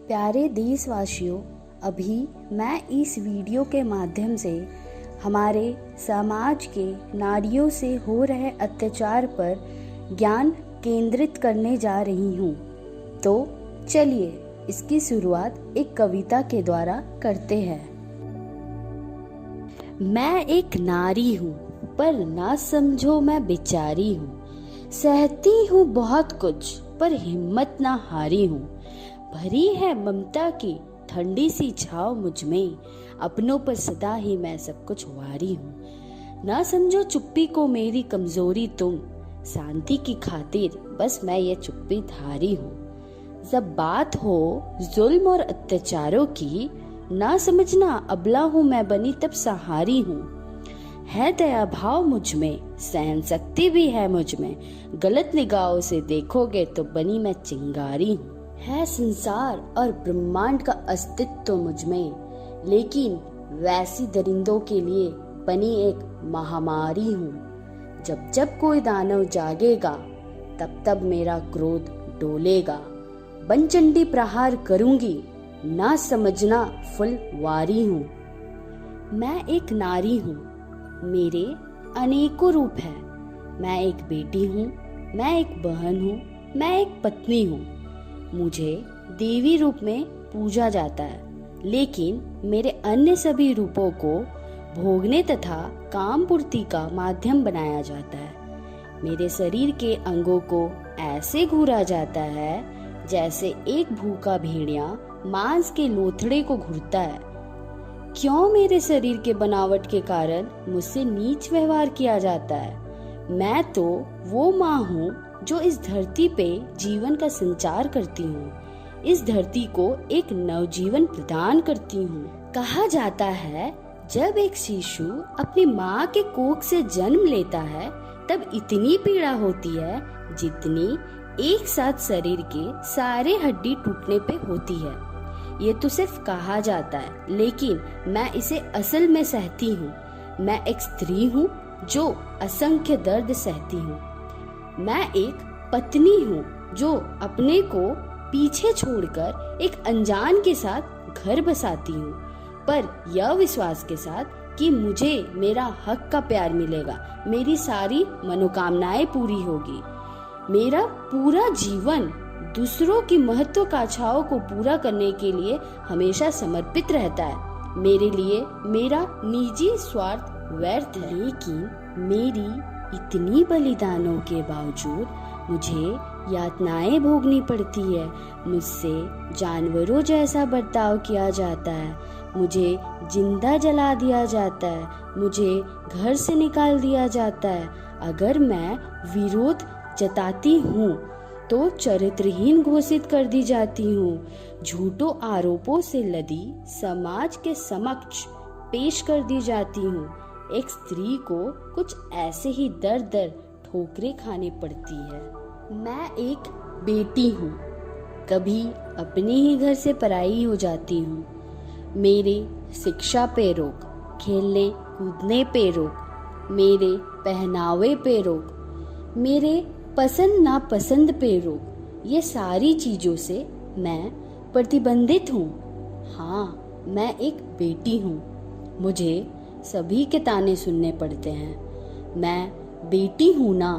प्यारे देशवासियों, अभी मैं इस वीडियो के माध्यम से हमारे समाज के नारियों से हो रहे अत्याचार पर ज्ञान केंद्रित करने जा रही हूँ। तो चलिए इसकी शुरुआत एक कविता के द्वारा करते हैं। मैं एक नारी हूँ पर ना समझो मैं बेचारी हूँ, सहती हूँ बहुत कुछ पर हिम्मत ना हारी हूँ। भरी है ममता की ठंडी सी छाव मुझ में, अपनों पर सदा ही मैं सब कुछ वारी हूँ। ना समझो चुप्पी को मेरी कमजोरी तुम, शांति की खातिर बस मैं ये चुप्पी धारी हूँ। जब बात हो जुल्म और अत्याचारों की, ना समझना अबला हूँ मैं बनी तब सहारी हूँ। है दया भाव मुझ में, सहन शक्ति भी है मुझ में, गलत निगाहों से देखोगे तो बनी मैं चिंगारी हूँ। है संसार और ब्रह्मांड का अस्तित्व मुझ में, लेकिन वैसी दरिंदों के लिए बनी एक महामारी हूँ। जब जब कोई दानव जागेगा तब तब मेरा क्रोध डोलेगा, बनचंडी प्रहार करूंगी, ना समझना फुलवारी हूँ। मैं एक नारी हूँ, मेरे अनेकों रूप है। मैं एक बेटी हूँ, मैं एक बहन हूँ, मैं एक पत्नी हूँ। मुझे देवी रूप में पूजा जाता है, लेकिन मेरे अन्य सभी रूपों को भोगने तथा काम पूर्ति का माध्यम बनाया जाता है। मेरे शरीर के अंगों को ऐसे घूरा जाता है जैसे एक भूखा भेड़िया मांस के लोथड़े को घूरता है। क्यों मेरे शरीर के बनावट के कारण मुझसे नीच व्यवहार किया जाता है? मैं तो वो माँ हूँ जो इस धरती पे जीवन का संचार करती हूँ, इस धरती को एक नवजीवन प्रदान करती हूँ। कहा जाता है जब एक शिशु अपनी माँ के कोख से जन्म लेता है तब इतनी पीड़ा होती है जितनी एक साथ शरीर के सारे हड्डी टूटने पे होती है। ये तो सिर्फ कहा जाता है, लेकिन मैं इसे असल में सहती हूँ। मैं एक स्त्री हूँ जो असंख्य दर्द सहती हूँ। मैं एक पत्नी हूँ जो अपने को पीछे छोड़कर एक अनजान के साथ घर बसाती हूँ, पर यह विश्वास के साथ कि मुझे मेरा हक का प्यार मिलेगा, मेरी सारी मनोकामनाएं पूरी होगी। मेरा पूरा जीवन दूसरों की महत्वाकांक्षाओं को पूरा करने के लिए हमेशा समर्पित रहता है। मेरे लिए मेरा निजी स्वार्थ व्यर्थ है, लेकिन मेरी इतनी बलिदानों के बावजूद मुझे यातनाएं भोगनी पड़ती है। मुझसे जानवरों जैसा बर्ताव किया जाता है, मुझे जिंदा जला दिया जाता है, मुझे घर से निकाल दिया जाता है। अगर मैं विरोध जताती हूँ तो चरित्रहीन घोषित कर दी जाती हूँ। झूठों आरोपों से लदी समाज के समक्ष पेश कर दी जाती हूँ। एक स्त्री को कुछ ऐसे ही दर दर ठोकरें खानी पड़ती है। मैं एक बेटी हूँ, कभी अपने ही घर से पराई हो जाती हूँ। मेरे शिक्षा पे रोक, खेलने कूदने पे रोक, मेरे पहनावे पे रोक, मेरे पसंद नापसंद पे रोक, ये सारी चीजों से मैं प्रतिबंधित हूँ। हाँ, मैं एक बेटी हूँ, मुझे सभी के ताने सुनने पड़ते हैं। मैं बेटी हूँ ना,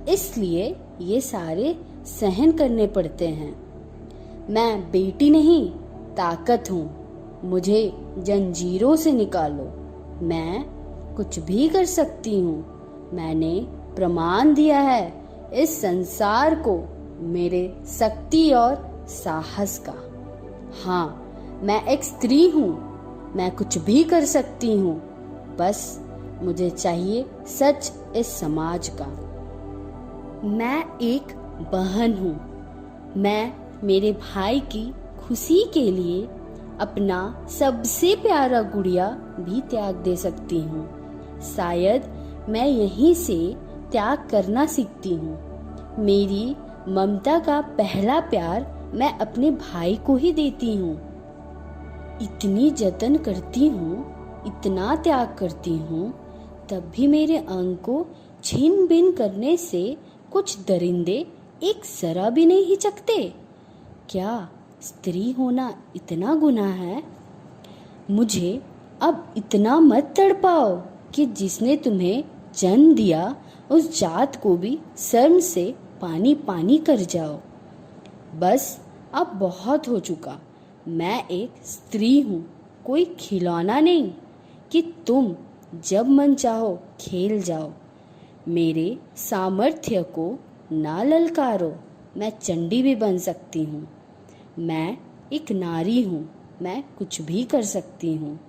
इसलिए ये सारे सहन करने पड़ते हैं। मैं बेटी नहीं, ताकत हूँ, मुझे जंजीरों से निकालो, मैं कुछ भी कर सकती हूँ। मैंने प्रमाण दिया है इस संसार को मेरे शक्ति और साहस का। हाँ, मैं एक स्त्री हूँ, मैं कुछ भी कर सकती हूँ, बस मुझे चाहिए सच इस समाज का। मैं एक बहन हूँ, मैं मेरे भाई की खुशी के लिए अपना सबसे प्यारा गुड़िया भी त्याग दे सकती हूँ। शायद मैं यहीं से त्याग करना सीखती हूँ। मेरी ममता का पहला प्यार मैं अपने भाई को ही देती हूँ। इतनी जतन करती हूँ, इतना त्याग करती हूँ, तब भी मेरे अंग को छीन बीन करने से कुछ दरिंदे एक जरा भी नहीं हिचकते। क्या स्त्री होना इतना गुनाह है? मुझे अब इतना मत तड़पाओ कि जिसने तुम्हें जन्म दिया उस जात को भी शर्म से पानी पानी कर जाओ। बस अब बहुत हो चुका। मैं एक स्त्री हूँ, कोई खिलौना नहीं कि तुम जब मन चाहो खेल जाओ। मेरे सामर्थ्य को ना ललकारो, मैं चंडी भी बन सकती हूँ। मैं एक नारी हूँ, मैं कुछ भी कर सकती हूँ।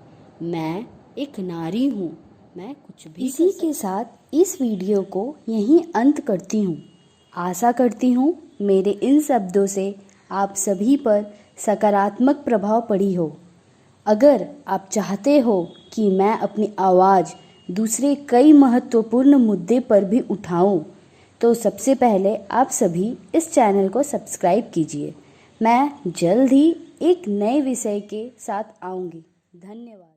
मैं एक नारी हूँ, मैं कुछ भी। इसी के साथ इस वीडियो को यहीं अंत करती हूँ। आशा करती हूँ मेरे इन शब्दों से आप सभी पर सकारात्मक प्रभाव पड़ी हो। अगर आप चाहते हो कि मैं अपनी आवाज़ दूसरे कई महत्वपूर्ण मुद्दे पर भी उठाऊं, तो सबसे पहले आप सभी इस चैनल को सब्सक्राइब कीजिए। मैं जल्द ही एक नए विषय के साथ आऊँगी। धन्यवाद।